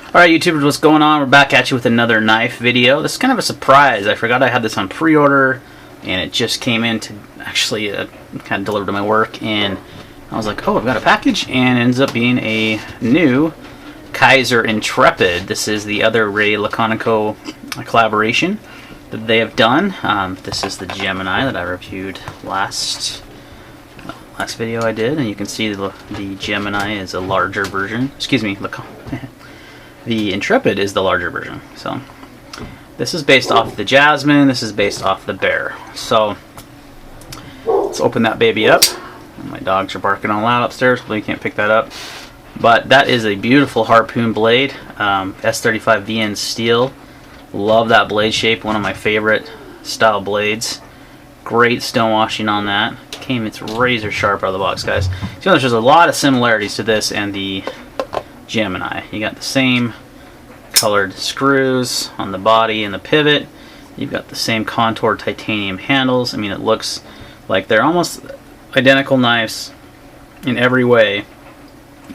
Alright YouTubers, what's going on? We're back at you with another knife video. This is kind of a surprise. I forgot I had this on pre-order and it just came in to actually kind of delivered to my work, and I was like, oh, I've got a package, and it ends up being a new Kizer Intrepid. This is the other Ray Laconico collaboration that they have done. This is the Gemini that I reviewed last video I did, and you can see the Gemini is a larger version. Excuse me, the Intrepid is the larger version. So this is based off the Jasmine, this is based off the Bear. So let's open that baby up. My dogs are barking all loud upstairs, hopefully you can't pick that up. But that is a beautiful harpoon blade, S35 VN steel. Love that blade shape, one of my favorite style blades. Great stone washing on that. It's razor sharp out of the box, guys. So there's a lot of similarities to this and the Gemini. You got the same colored screws on the body and the pivot. You've got the same contoured titanium handles. I mean, it looks like they're almost identical knives in every way,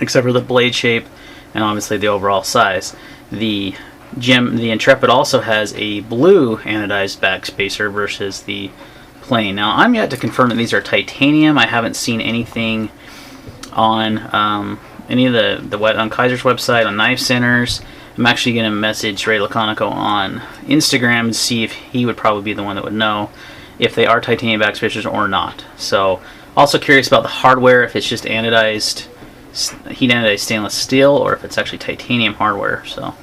except for the blade shape and obviously the overall size. The Intrepid also has a blue anodized backspacer versus the plain. Now, I'm yet to confirm that these are titanium. I haven't seen anything on any of the on Kizer's website, on Knife Centers. I'm actually going to message Ray Laconico on Instagram and see if he would probably be the one that would know if they are titanium backspacers or not. So, also curious about the hardware, if it's just anodized, heat anodized stainless steel, or if it's actually titanium hardware. So,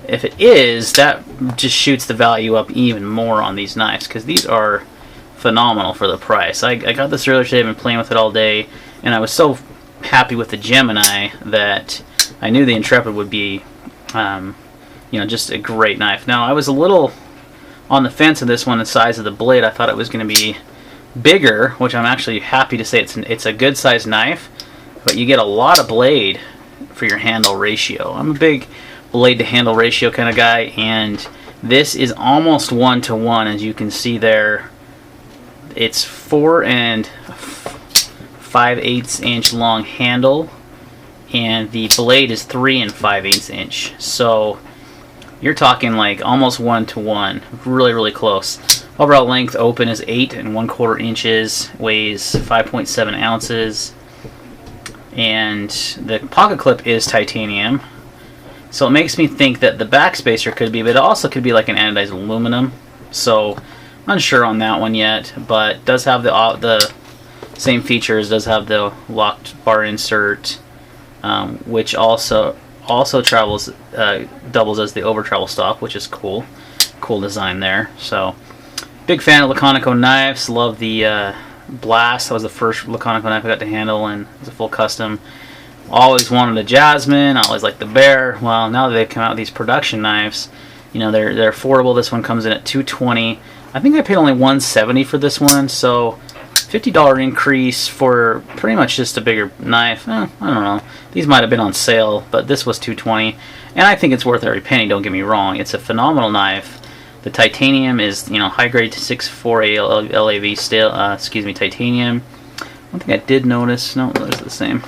if it is, that just shoots the value up even more on these knives, because these are phenomenal for the price. I got this earlier today, I've been playing with it all day, and I was so happy with the Gemini that I knew the Intrepid would be just a great knife. Now, I was a little on the fence of this one, the size of the blade. I thought it was going to be bigger, which I'm actually happy to say it's a good sized knife, but you get a lot of blade for your handle ratio. I'm a big blade to handle ratio kind of guy, and this is almost 1-to-1, as you can see there. It's 4 5/8 inch long handle, and the blade is 3 5/8 inch. So you're talking like almost 1-to-1, really close. Overall length open is 8 1/4 inches, weighs 5.7 ounces, and the pocket clip is titanium. So it makes me think that the backspacer could be, but it also could be like an anodized aluminum. So unsure on that one yet, but does have the same features. Does have the locked bar insert, which also doubles as the over travel stop, which is cool. Cool design there. So big fan of Laconico knives. Love the Blast. That was the first Laconico knife I got to handle, and it was a full custom. Always wanted a Jasmine. Always liked the Bear. Well, now that they've come out with these production knives, you know, they're affordable. This one comes in at $220. I think I paid only $170 for this one, so $50 increase for pretty much just a bigger knife. I don't know. These might have been on sale, but this was $220, and I think it's worth every penny. Don't get me wrong. It's a phenomenal knife. The titanium is, high grade 6.4A LAV steel. Titanium. One thing I did notice. No, it's the same.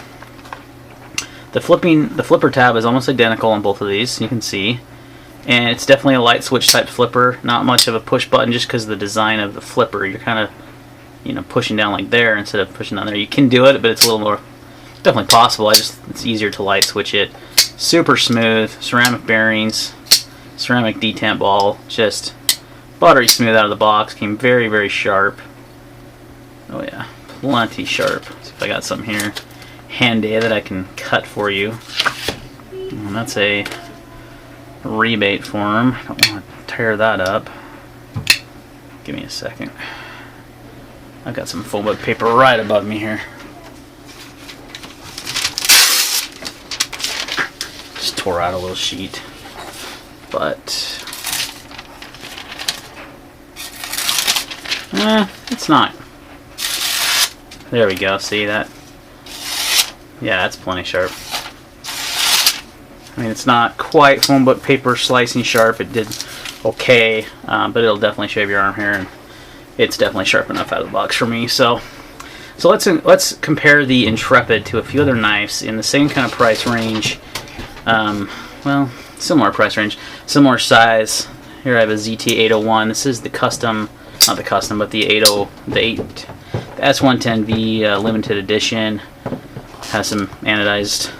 The flipper tab is almost identical on both of these. You can see. And it's definitely a light switch type flipper, not much of a push button, just because of the design of the flipper. You're kind of, pushing down like there instead of pushing down there. You can do it, but it's a little more, definitely possible. It's easier to light switch it. Super smooth, ceramic bearings, ceramic detent ball, just buttery smooth out of the box. Came very sharp. Oh yeah, plenty sharp. Let's see if I got something here handy that I can cut for you. And that's a rebate form. I don't want to tear that up. Give me a second. I've got some foam book paper right above me here. Just tore out a little sheet, but it's not. There we go. See that? Yeah, that's plenty sharp. I mean, it's not quite foam book paper slicing sharp. It did okay, but it'll definitely shave your arm hair, and it's definitely sharp enough out of the box for me. So let's compare the Intrepid to a few other knives in the same kind of price range. well, similar price range, similar size. Here I have a ZT801. This is the custom, not the custom, but the the S110V limited edition. Has some anodized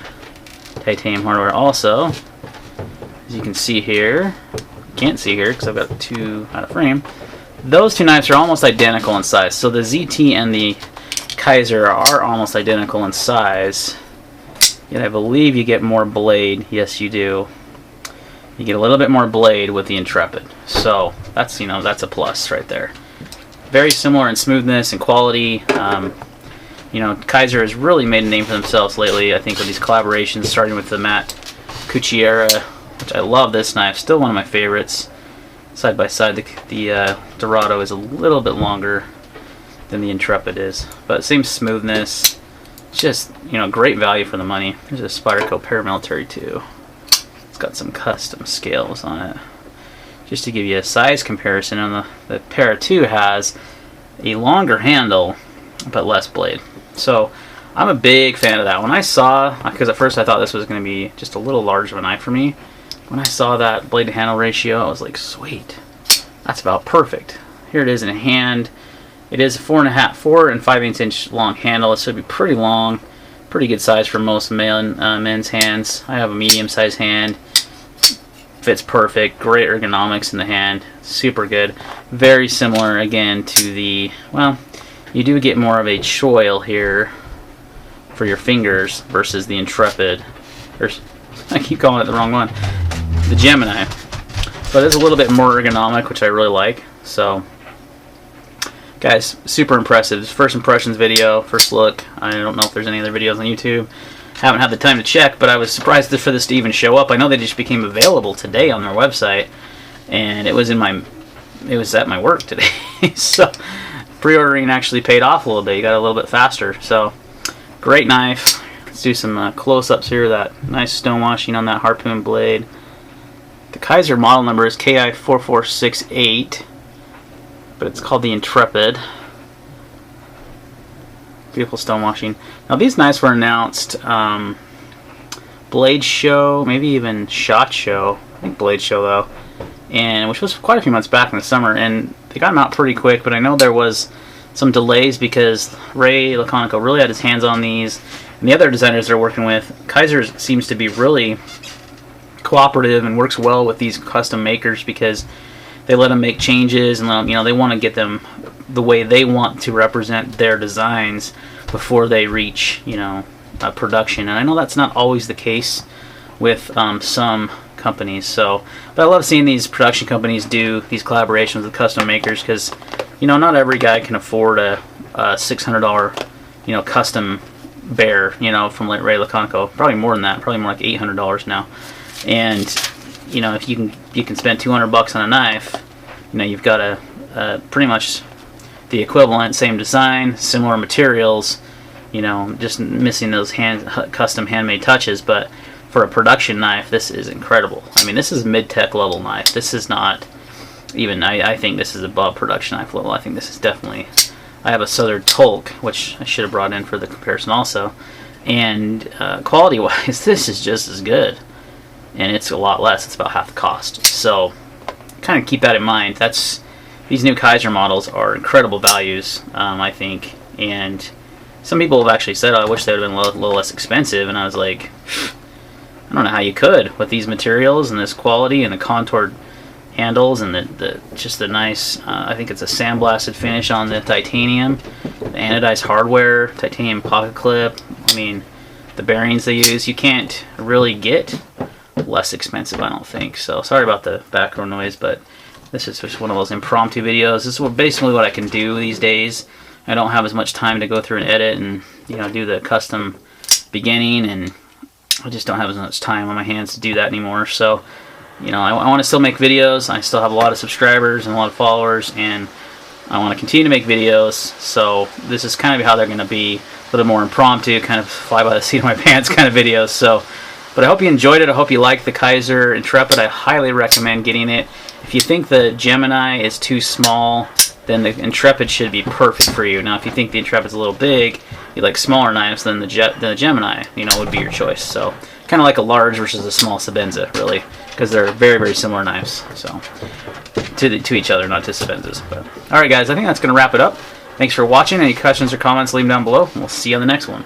titanium hardware also. As you can see here, can't see here because I've got two out of frame. Those two knives are almost identical in size. So the ZT and the Kizer are almost identical in size. Yet I believe you get more blade. Yes, you do. You get a little bit more blade with the Intrepid. So that's, you know, that's a plus right there. Very similar in smoothness and quality. You know, Kizer has really made a name for themselves lately, I think, with these collaborations, starting with the Matt Cucchiera, which I love this knife. Still one of my favorites. Side by side, the Dorado is a little bit longer than the Intrepid is. But same smoothness. Just, you know, great value for the money. There's a Spyderco Paramilitary too. It's got some custom scales on it. Just to give you a size comparison, and the Para 2 has a longer handle but less blade. So I'm a big fan of that. When I saw, because at first I thought this was going to be just a little large of a knife for me, when I saw that blade to handle ratio, I was like, sweet, that's about perfect. Here it is in hand. It is a 4 and 5/8 inch long handle. It should be pretty long, pretty good size for most men's hands. I have a medium sized hand. Fits perfect. Great ergonomics in the hand. Super good. Very similar again to the, well, you do get more of a choil here for your fingers versus the Intrepid. I keep calling it the wrong one. The Gemini. But it's a little bit more ergonomic, which I really like. So, guys, super impressive. First impressions video, first look. I don't know if there's any other videos on YouTube. Haven't had the time to check, but I was surprised for this to even show up. I know they just became available today on their website, and it was at my work today. So pre-ordering actually paid off a little bit. You got a little bit faster. So great knife. Let's do some close-ups here. That nice stonewashing on that harpoon blade. The Kizer model number is KI4468, but it's called the Intrepid. Beautiful stonewashing. Now these knives were announced Blade Show, maybe even SHOT Show. I think Blade Show though, and which was quite a few months back in the summer, and they got them out pretty quick. But I know there was some delays because Ray Laconico really had his hands on these, and the other designers they're working with. Kizer seems to be really cooperative and works well with these custom makers because they let them make changes and let them, you know, they want to get them the way they want to represent their designs before they reach, you know, production. And I know that's not always the case with some companies. So, but I love seeing these production companies do these collaborations with custom makers because, you know, not every guy can afford a $600, you know, custom bear, you know, from Ray Laconico. Probably more than that. Probably more like $800 now. And you know, if you can spend $200 on a knife, you know, you've got a pretty much the equivalent, same design, similar materials, you know, just missing those custom handmade touches. But for a production knife, this is incredible. I mean, this is mid-tech level knife. This is not even, I think this is above production knife level. I think this is definitely, I have a Southern Tolk, which I should have brought in for the comparison also, and quality wise, this is just as good. And it's a lot less. It's about half the cost. So kind of keep that in mind. These new Kizer models are incredible values, I think. And some people have actually said, oh, I wish they would have been a little less expensive. And I was like, I don't know how you could with these materials and this quality and the contoured handles and just the nice, I think it's a sandblasted finish on the titanium, the anodized hardware, titanium pocket clip. I mean, the bearings they use, you can't really get less expensive, I don't think. So sorry about the background noise, but this is just one of those impromptu videos. This is basically what I can do these days. I don't have as much time to go through and edit and, you know, do the custom beginning, and I just don't have as much time on my hands to do that anymore. So, you know, I want to still make videos. I still have a lot of subscribers and a lot of followers, and I want to continue to make videos. So this is kind of how they're going to be, a little more impromptu, kind of fly by the seat of my pants kind of videos. So, but I hope you enjoyed it. I hope you liked the Kizer Intrepid. I highly recommend getting it. If you think the Gemini is too small, then the Intrepid should be perfect for you. Now, if you think the Intrepid's a little big, you like smaller knives, then the Gemini, you know, would be your choice. So, kind of like a large versus a small Sebenza, really, because they're very, very similar knives. So to each other, not to Sebenzas. But all right, guys, I think that's going to wrap it up. Thanks for watching. Any questions or comments, leave them down below. And we'll see you on the next one.